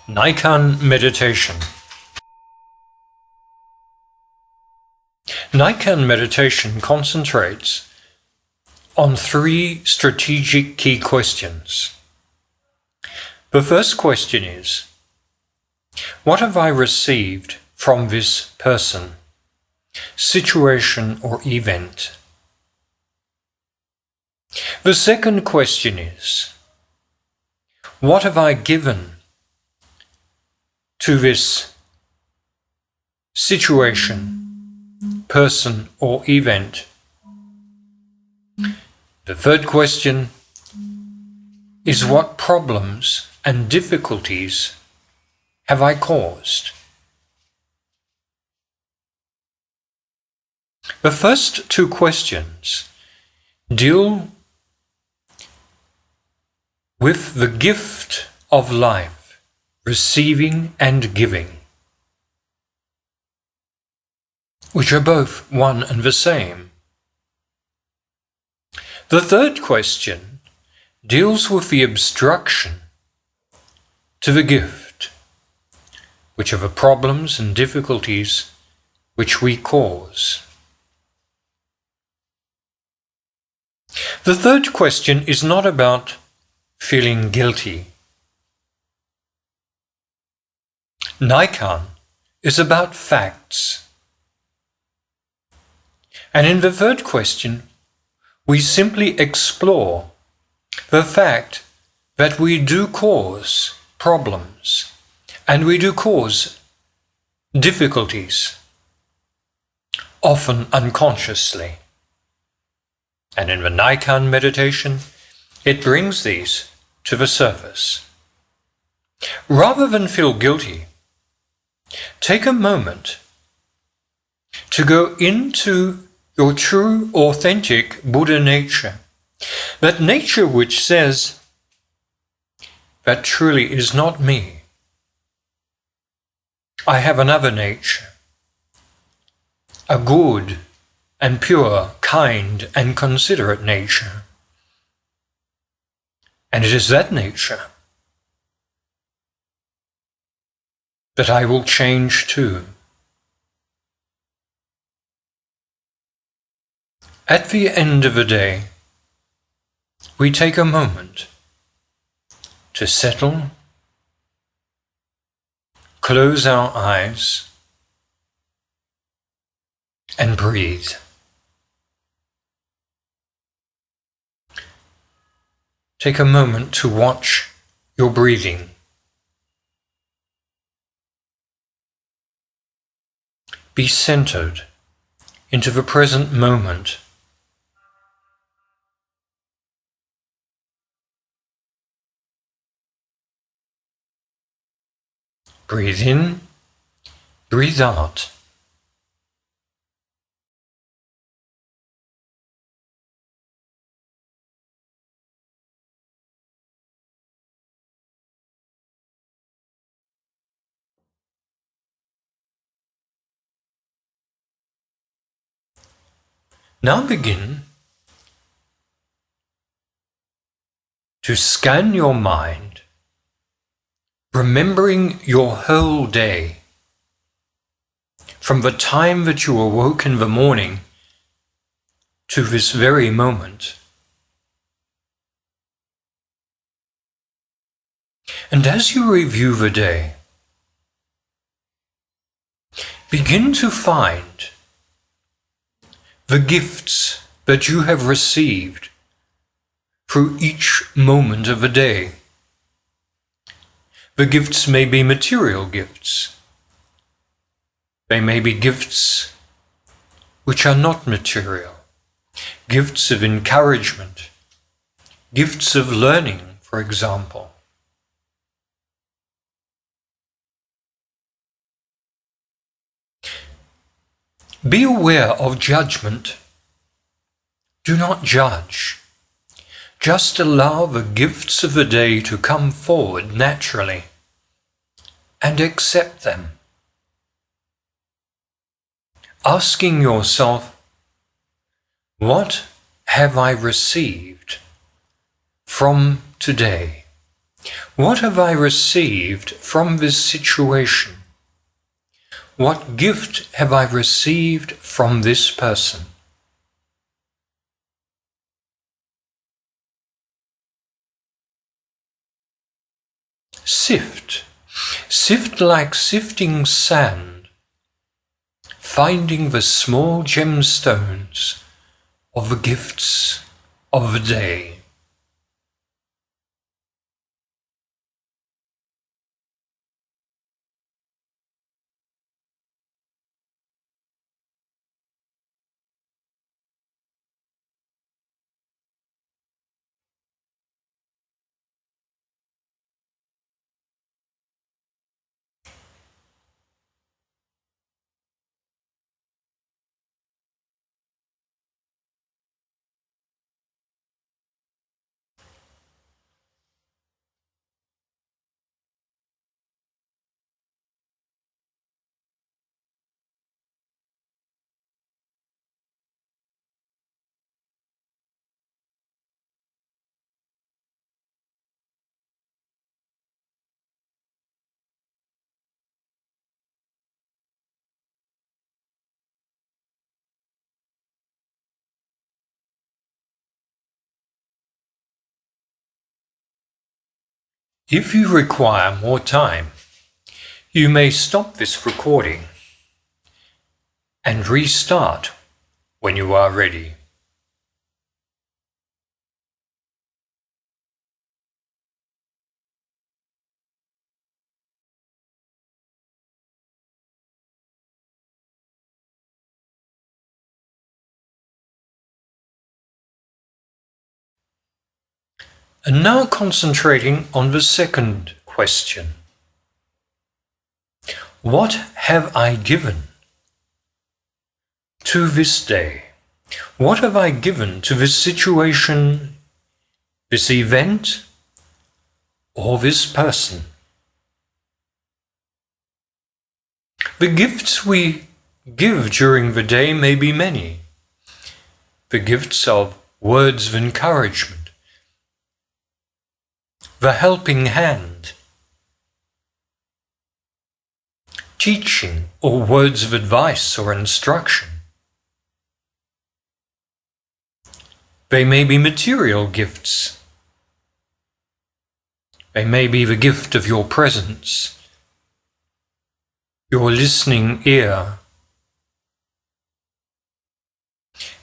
Naikan meditation. Naikan meditation concentrates on three strategic key questions. The first question is, what have I received from this person, situation or event? The second question is, what have I given to this situation, person or event? The third question is, what problems and difficulties have I caused? The first two questions deal with the gift of life, receiving and giving, which are both one and the same. The third question deals with the obstruction to the gift, which are the problems and difficulties which we cause. The third question is not about feeling guilty. Naikan is about facts. And in the third question, we simply explore the fact that we do cause problems and we do cause difficulties, often unconsciously. And in the Naikan meditation, it brings these to the surface. Rather than feel guilty, take a moment to go into your true, authentic Buddha nature, that nature which says, that truly is not me. I have another nature, a good and pure, kind and considerate nature. And it is that nature that I will change too. At the end of the day, we take a moment to settle, close our eyes, and breathe. Take a moment to watch your breathing. Be centered into the present moment. Breathe in, breathe out. Now begin to scan your mind, remembering your whole day, from the time that you awoke in the morning to this very moment. And as you review the day, begin to find the gifts that you have received through each moment of the day. The gifts may be material gifts. They may be gifts which are not material. Gifts of encouragement, gifts of learning, for example. Be aware of judgment. Do not judge. Just allow the gifts of the day to come forward naturally and accept them. Asking yourself, what have I received from today? What have I received from this situation? What gift have I received from this person? Sift. Sift like sifting sand, finding the small gemstones of the gifts of the day. If you require more time, you may stop this recording and restart when you are ready. And now concentrating on the second question. What have I given to this day? What have I given to this situation, this event, or this person? The gifts we give during the day may be many. The gifts of words of encouragement, the helping hand, teaching or words of advice or instruction. They may be material gifts. They may be the gift of your presence, your listening ear.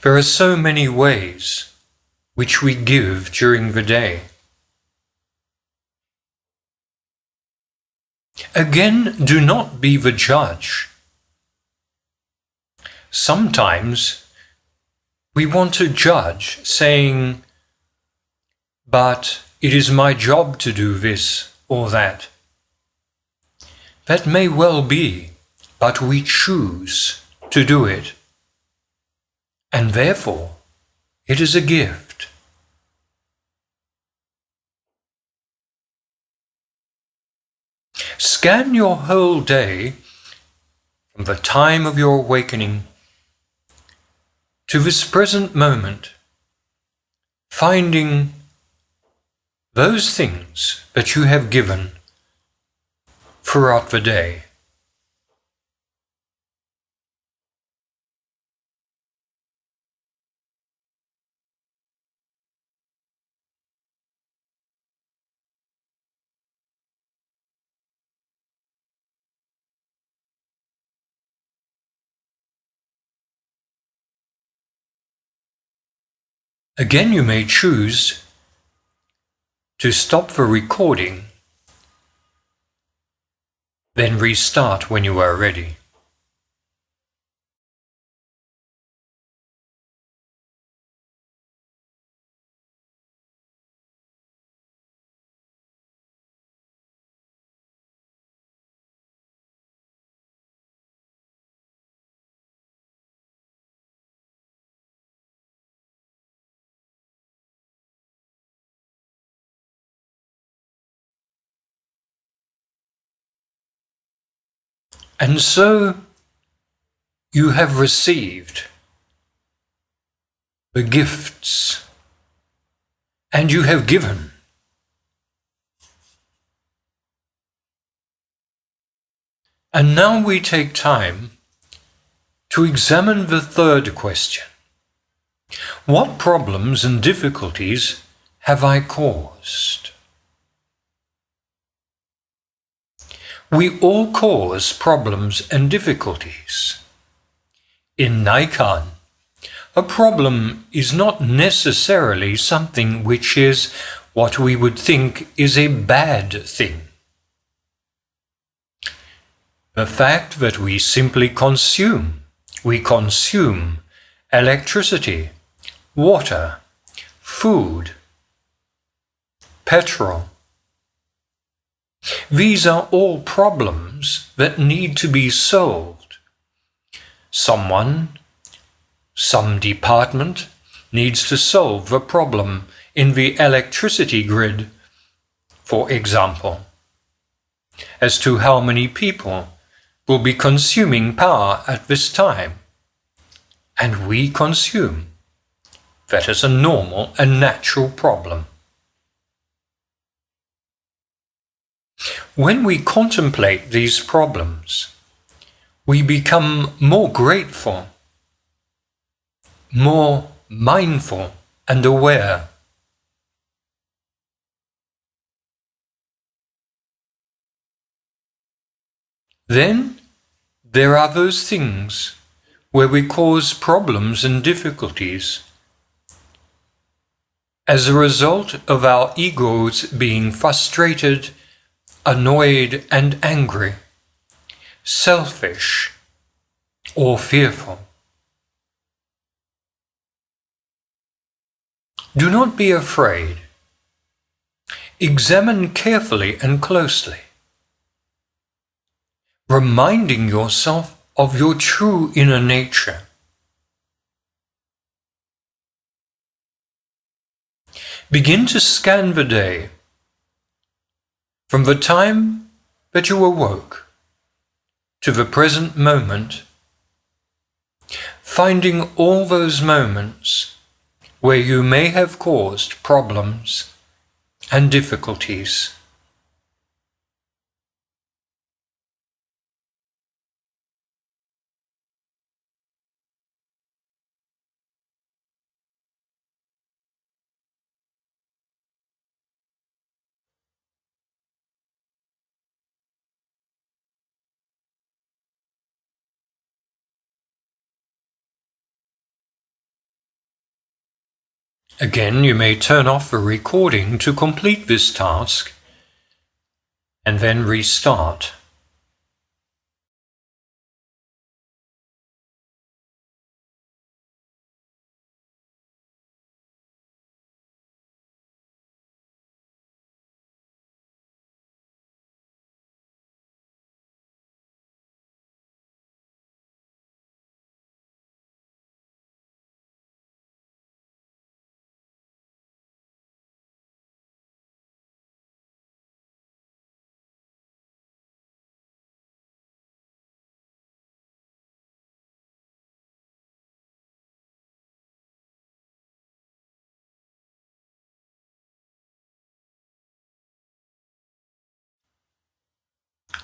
There are so many ways which we give during the day. Again, do not be the judge. Sometimes we want to judge, saying, "But it is my job to do this or that." That may well be, but we choose to do it. And therefore, it is a gift. Scan your whole day from the time of your awakening to this present moment, finding those things that you have given throughout the day. Again, you may choose to stop the recording, then restart when you are ready. And so you have received the gifts, and you have given. And now we take time to examine the third question. What problems and difficulties have I caused? We all cause problems and difficulties. In Naikan, a problem is not necessarily something which is what we would think is a bad thing. The fact that we simply consume electricity, water, food, petrol. These are all problems that need to be solved. Some department needs to solve the problem in the electricity grid, for example, as to how many people will be consuming power at this time. And we consume. That is a normal and natural problem. When we contemplate these problems, we become more grateful, more mindful and aware. Then there are those things where we cause problems and difficulties as a result of our egos being frustrated, annoyed and angry, selfish or fearful. Do not be afraid. Examine carefully and closely, reminding yourself of your true inner nature. Begin to scan the day from the time that you awoke to the present moment, finding all those moments where you may have caused problems and difficulties. Again, you may turn off the recording to complete this task and then restart.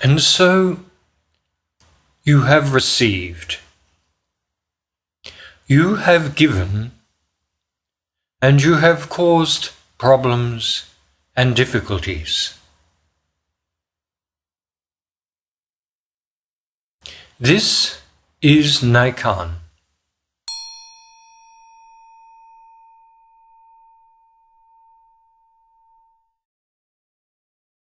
And so you have received, you have given, and you have caused problems and difficulties. This is Naikan.